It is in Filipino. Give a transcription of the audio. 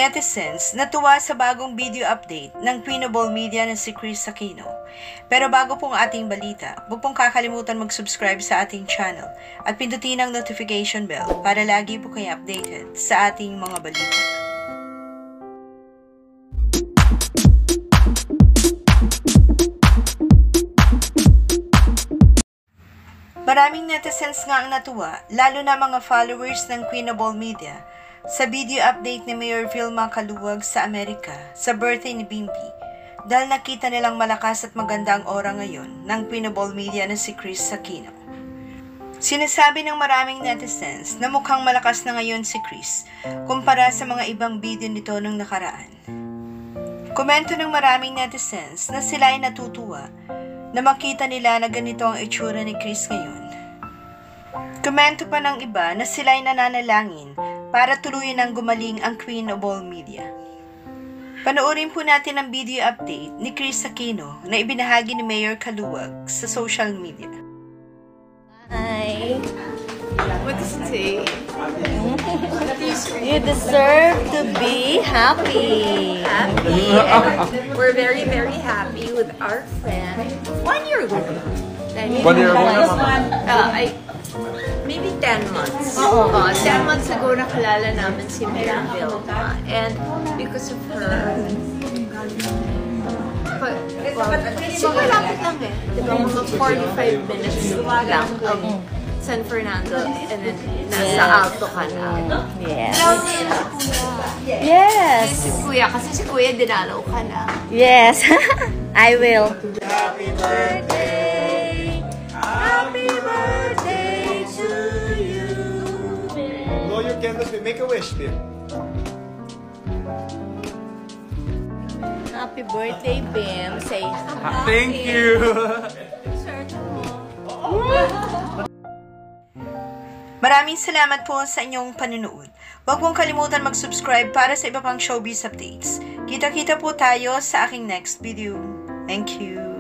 netizens natuwa sa bagong video update ng Queen of All Media na si Kris Aquino. Pero bago pong ating balita, huwag pong kakalimutan mag-subscribe sa ating channel at pindutin ang notification bell para lagi po kayo updated sa ating mga balita. Maraming netizens nga ang natuwa, lalo na mga followers ng Queen of All Media, sa video update ni Mayor Vilma Caluwag sa Amerika sa birthday ni Bimbi dahil nakita nilang malakas at maganda ang aura ngayon ng Queen of All Media na si Kris Aquino. Sinasabi ng maraming netizens na mukhang malakas na ngayon si Kris kumpara sa mga ibang video nito nung nakaraan. Komento ng maraming netizens na sila ay natutuwa na makita nila na ganito ang itsura ni Kris ngayon. Komento pa ng iba na sila ay nananalangin para tuluyan ang gumaling ang Queen of All Media. Panoorin po natin ang video update ni Kris Aquino na ibinahagi ni Mayor Caluwag sa social media. Hi! What does it say? You deserve to be happy. Happy. And we're very, very happy with our friend. 1 year ago. 1 year ago naman. Maybe 10 months. 10 10 months ago, nakilala namin si Mayor Vilma. And because of her, so malapit lang eh. Diba, mga 45 minutes lang ang San Fernando and then nasa Alto ka na. Yes. Love mo na si Kuya. Yes. Si Kuya, kasi si Kuya dinalaw ka na. Yes. I will. Happy birthday! Happy birthday to you. Blow your candles, make a wish, Bill. Happy birthday, Bim. Say Thank you! Maraming salamat po sa inyong panunood. Huwag pong kalimutan mag-subscribe para sa iba pang showbiz updates. Kita-kita po tayo sa aking next video. Thank you!